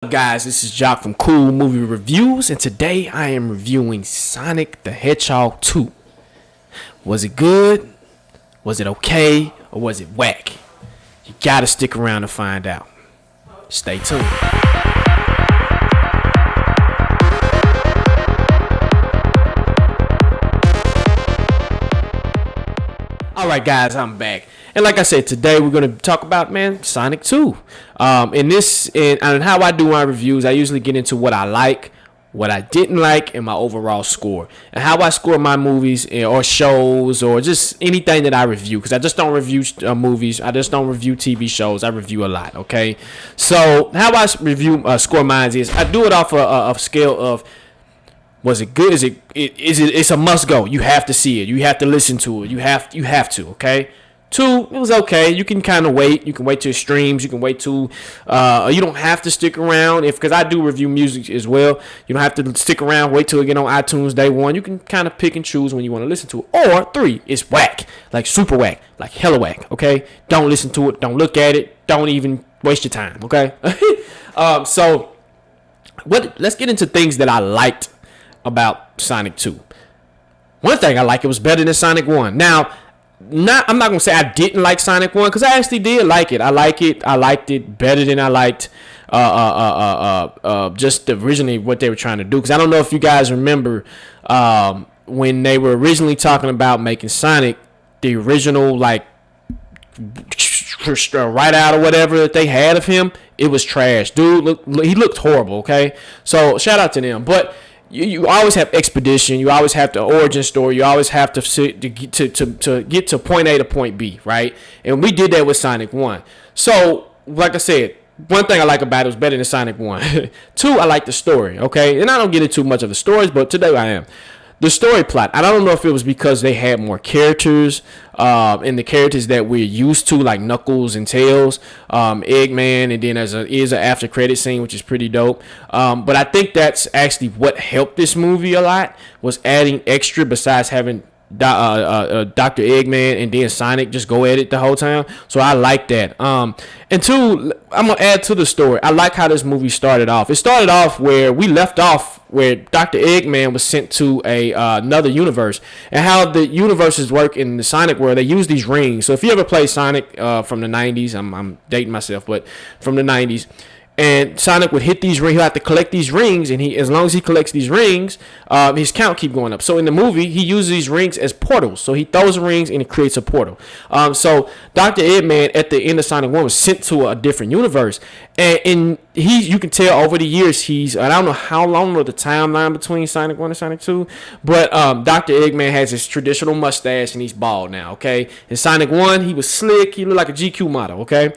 up, guys? This is Jock from Cool Movie Reviews, and today I am reviewing Sonic the Hedgehog 2. Was it good? Was it okay? Or was it whack? You gotta stick around to find out. Stay tuned. Alright, guys, I'm back. And like I said, today we're going to talk about, Sonic 2. And how I do my reviews, I usually get into what I like, what I didn't like, and my overall score. And how I score my movies or shows or just anything that I review. Because I just don't review movies. I just don't review TV shows. I review a lot, okay? So how I review score mine is I do it off a scale of, was it good? It's a must go. You have to see it. You have to listen to it. You have to, okay? 2, it was okay. You can kind of wait. You can wait till it streams. You can wait till you don't have to stick around because I do review music as well. You don't have to stick around. Wait till it get on iTunes day one. You can kind of pick and choose when you want to listen to it. Or 3, it's whack, like super whack, like hella whack. Okay, don't listen to it. Don't look at it. Don't even waste your time. Okay. So let's get into things that I liked about Sonic 2. One thing I like, it was better than Sonic 1. Now, I'm not gonna say I didn't like Sonic 1 because I actually did like it. I liked it better than I liked just originally what they were trying to do. Because I don't know if you guys remember when they were originally talking about making Sonic, the original like right out or whatever that they had of him, it was trash. Dude, he looked horrible. Okay, so shout out to them, but. You always have expedition. You always have the origin story. You always have to get to point A to point B, right? And we did that with Sonic 1. So, like I said, one thing I like about it was better than Sonic 1. 2, I like the story, okay? And I don't get into too much of the stories, but today I am. The story plot, I don't know if it was because they had more characters and the characters that we're used to, like Knuckles and Tails, Eggman, and then there's an after credit scene, which is pretty dope. But I think that's actually what helped this movie a lot, was adding extra besides having Dr. Eggman and then Sonic just go at it the whole time. So I like that. And 2, I'm gonna add to the story. I like how this movie started off. It started off where we left off, where Dr. Eggman was sent to another universe, and how the universes work in the Sonic world. They use these rings. So if you ever play Sonic from the 90s, I'm dating myself, but from the 90s. And Sonic would hit these rings. He'll have to collect these rings, and as long as he collects these rings, his count keep going up. So in the movie, he uses these rings as portals. So he throws the rings, and it creates a portal. So Dr. Eggman, at the end of Sonic 1, was sent to a different universe. And you can tell over the years, I don't know how long or the timeline between Sonic 1 and Sonic 2, but Dr. Eggman has his traditional mustache, and he's bald now, okay? In Sonic 1, he was slick. He looked like a GQ model, okay?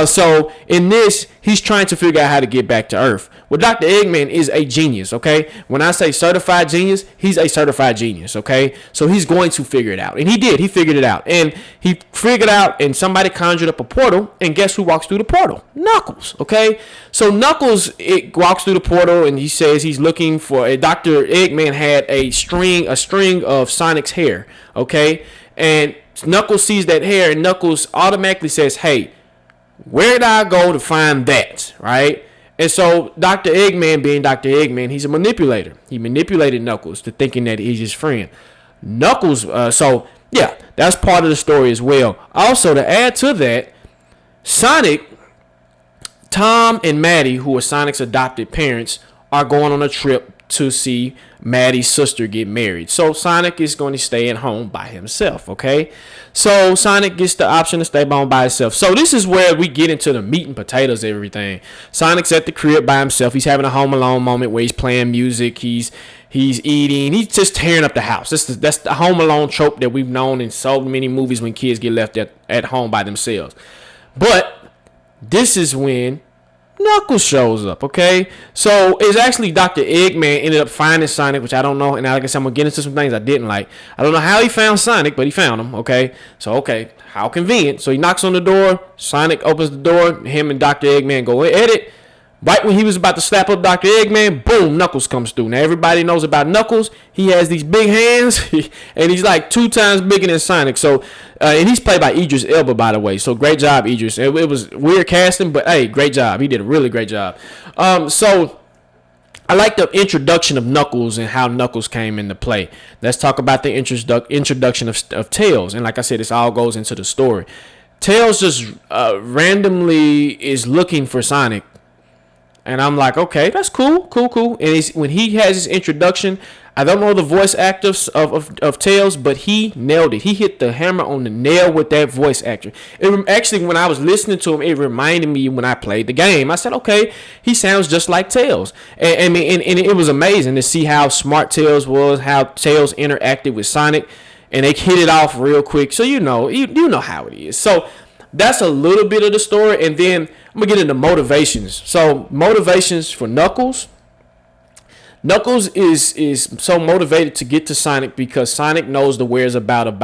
So in this, he's trying to figure out how to get back to Earth. Well, Dr. Eggman is a genius, okay? When I say certified genius, he's a certified genius, okay? So he's going to figure it out. And he did. He figured it out. And he figured out, and somebody conjured up a portal, and guess who walks through the portal? Knuckles, okay? So Knuckles walks through the portal, and he says he's looking for Dr. Eggman had a string of Sonic's hair, okay? And Knuckles sees that hair, and Knuckles automatically says, hey, where did I go to find that, right? And so Dr. Eggman, being Dr. Eggman, he's a manipulator. He manipulated Knuckles to thinking that he's his friend. Knuckles, so yeah, that's part of the story as well. Also, to add to that, Sonic, Tom and Maddie, who are Sonic's adopted parents, are going on a trip to see Maddie's sister get married. So Sonic is going to stay at home by himself, okay? So Sonic gets the option to stay home by himself. So this is where we get into the meat and potatoes of everything. Sonic's at the crib by himself. He's having a Home Alone moment where he's playing music. He's eating. He's just tearing up the house. That's the Home Alone trope that we've known in so many movies when kids get left at home by themselves. But this is when Knuckles shows up, okay? So it's actually Dr. Eggman ended up finding Sonic, which I don't know. And like I said, I'm going to get into some things I didn't like. I don't know how he found Sonic, but he found him, okay? So, okay, how convenient. So he knocks on the door. Sonic opens the door. Him and Dr. Eggman go at it. Right when he was about to slap up Dr. Eggman, boom, Knuckles comes through. Now everybody knows about Knuckles. He has these big hands, and he's like 2 times bigger than Sonic. So, and he's played by Idris Elba, by the way. So great job, Idris. It was weird casting, but hey, great job. He did a really great job. So I like the introduction of Knuckles and how Knuckles came into play. Let's talk about the introduction of Tails. And like I said, this all goes into the story. Tails just randomly is looking for Sonic. And I'm like, okay, that's cool. And when he has his introduction, I don't know the voice actor of Tails, but he nailed it. He hit the hammer on the nail with that voice actor. Actually, when I was listening to him, it reminded me when I played the game. I said, okay, he sounds just like Tails. And it was amazing to see how smart Tails was, how Tails interacted with Sonic, and they hit it off real quick. So you know how it is. So that's a little bit of the story, and then I'm gonna get into motivations. So motivations for Knuckles. Knuckles is so motivated to get to Sonic because Sonic knows the whereabouts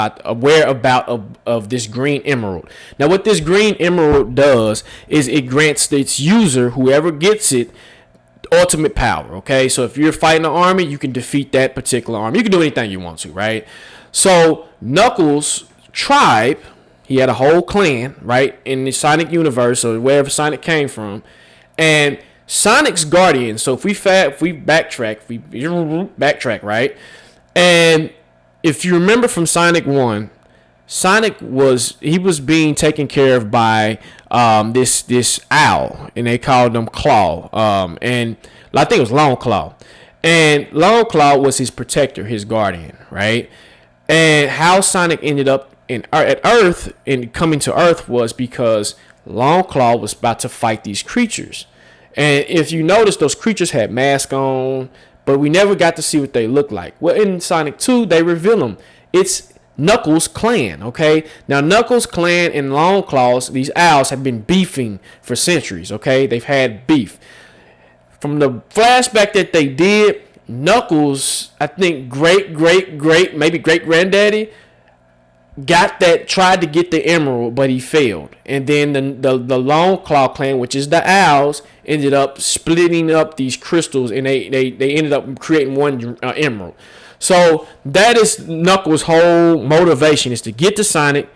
of this green emerald. Now, what this green emerald does is it grants its user, whoever gets it, ultimate power. Okay, so if you're fighting an army, you can defeat that particular army. You can do anything you want to, right? So Knuckles' tribe. He had a whole clan, right, in the Sonic universe or wherever Sonic came from. And Sonic's guardian, so if we backtrack, right? And if you remember from Sonic 1, Sonic was being taken care of by this owl, and they called him Claw. And I think it was Long Claw. And Long Claw was his protector, his guardian, right? And how Sonic ended up at Earth and coming to Earth was because Long Claw was about to fight these creatures. And if you notice, those creatures had masks on, but we never got to see what they looked like. Well, in Sonic 2, they reveal them. It's Knuckles' clan, okay? Now, Knuckles' clan and Long Claws, these owls, have been beefing for centuries, okay? They've had beef. From the flashback that they did, Knuckles, I think maybe great-granddaddy, tried to get the emerald, but he failed. And then the Long Claw clan, which is the owls, ended up splitting up these crystals, and they ended up creating one emerald. So that is Knuckles' whole motivation, is to get to Sonic,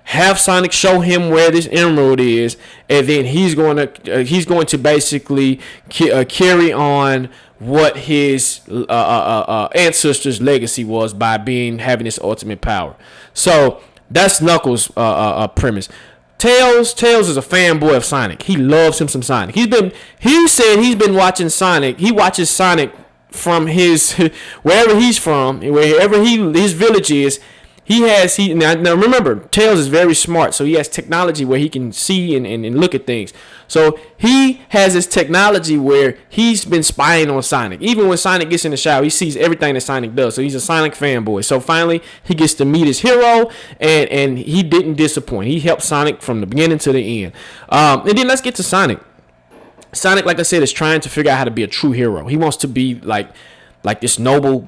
have Sonic show him where this emerald is, and then he's going to basically carry on what his ancestors' legacy was by having this ultimate power. So that's Knuckles' premise. Tails is a fanboy of Sonic. He loves him some Sonic. He said he's been watching Sonic. He watches Sonic from his wherever he's from, wherever his village is. Now remember, Tails is very smart, so he has technology where he can see and look at things. So he has this technology where he's been spying on Sonic. Even when Sonic gets in the shower, he sees everything that Sonic does. So he's a Sonic fanboy. So finally, he gets to meet his hero, and he didn't disappoint. He helped Sonic from the beginning to the end. And then let's get to Sonic. Sonic, like I said, is trying to figure out how to be a true hero. He wants to be like this noble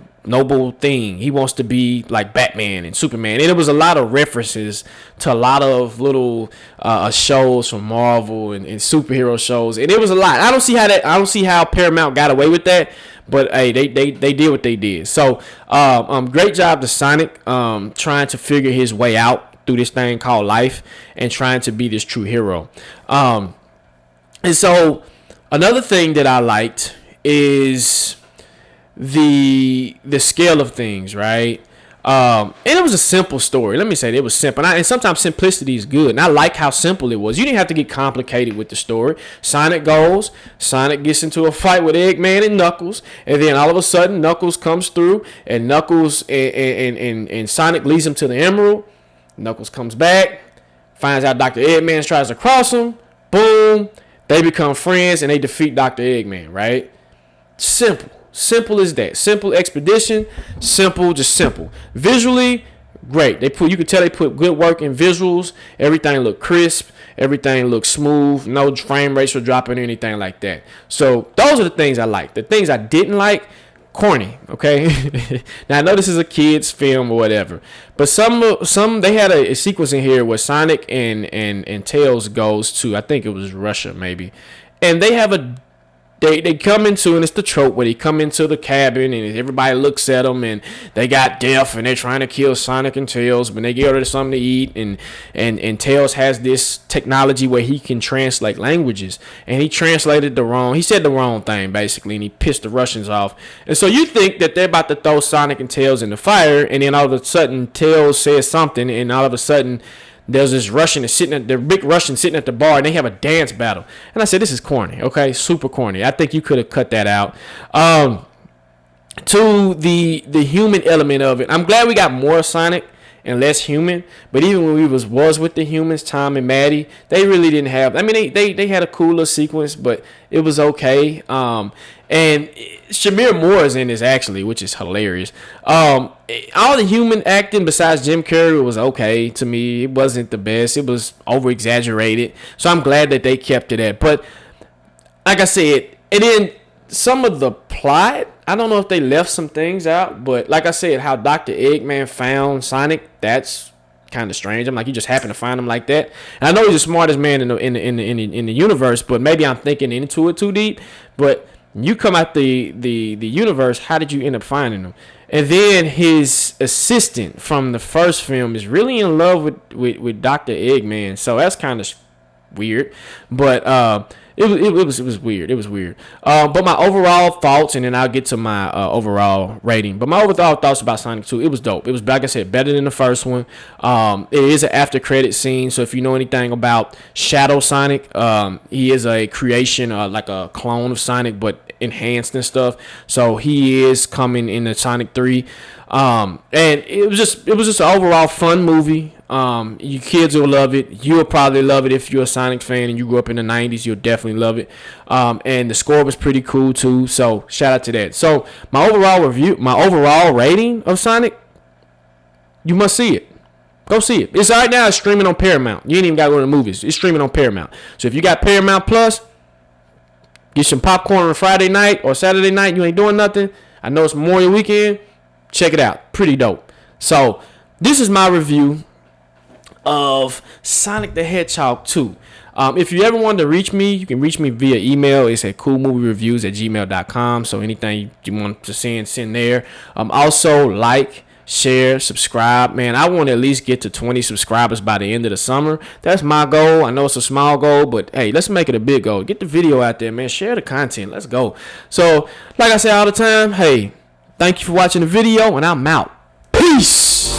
thing. He wants to be like Batman and Superman. And there was a lot of references to a lot of little shows from Marvel and superhero shows. And it was a lot. I don't see how Paramount got away with that. But hey, they did what they did. So great job to Sonic trying to figure his way out through this thing called life and trying to be this true hero. And so another thing that I liked is the scale of things, right? And it was a simple story. Let me say it was simple. And sometimes simplicity is good. And I like how simple it was. You didn't have to get complicated with the story. Sonic gets into a fight with Eggman and Knuckles. And then all of a sudden, Knuckles comes through. And Knuckles and Sonic leads him to the Emerald. Knuckles comes back. Finds out Dr. Eggman tries to cross him. Boom. They become friends and they defeat Dr. Eggman, right? Simple as that. Simple expedition. Simple. Visually, great. You could tell they put good work in visuals. Everything looked crisp. Everything looked smooth. No frame rates were dropping or anything like that. So those are the things I like. The things I didn't like, corny. Okay. Now I know this is a kid's film or whatever, but some they had a sequence in here where Sonic and Tails goes to, I think it was Russia maybe, and they have a they come into, and it's the trope where they come into the cabin and everybody looks at them and they got death and they're trying to kill Sonic and Tails, but they get rid of something to eat, and Tails has this technology where he can translate languages, and he said the wrong thing basically, and he pissed the Russians off. And so you think that they're about to throw Sonic and Tails in the fire, and then all of a sudden Tails says something, and all of a sudden there's this big Russian sitting at the bar, and they have a dance battle. And I said, this is corny, okay? Super corny. I think you could have cut that out. To the human element of it, I'm glad we got more Sonic and less human. But even when we was with the humans, Tom and Maddie, they really didn't have. I mean, they had a cooler sequence, but it was okay. And Shamir Moore is in this actually, which is hilarious. All the human acting besides Jim Carrey was okay to me. It wasn't the best. It was over exaggerated. So I'm glad that they kept it at. But like I said, and then some of the plot, I don't know if they left some things out, but like I said, how Dr. Eggman found Sonic, that's kind of strange. I'm like, you just happened to find him like that. And I know he's the smartest man in the universe, but maybe I'm thinking into it too deep. But you come out the universe, how did you end up finding him? And then his assistant from the first film is really in love with Dr. Eggman, so that's kind of weird. But it was weird. It was weird. But my overall thoughts, and then I'll get to my overall rating. But my overall thoughts about Sonic 2, it was dope. It was, like I said, better than the first one. It is an after credit scene, so if you know anything about Shadow Sonic, he is a creation, like a clone of Sonic, but enhanced and stuff. So he is coming in the Sonic 3. And it was just an overall fun movie. You kids will love it. You'll probably love it if you're a Sonic fan and you grew up in the 90s. You'll definitely love it. And the score was pretty cool too. So shout out to that. So my overall rating of Sonic, you must see it. Go see it. It's right now. It's streaming on Paramount. You ain't even got to go to the movies. It's streaming on Paramount. So if you got Paramount Plus, get some popcorn on a Friday night or Saturday night. You ain't doing nothing. I know it's Memorial Weekend. Check it out. Pretty dope. So this is my review of Sonic the Hedgehog 2. If you ever wanted to reach me, you can reach me via email. It's at coolmoviereviews@gmail.com. So anything you want to send there. Also, like, share, subscribe. Man, I want to at least get to 20 subscribers by the end of the summer. That's my goal. I know it's a small goal, but hey, let's make it a big goal. Get the video out there, man. Share the content. Let's go. So, like I say all the time, hey, thank you for watching the video, and I'm out. Peace.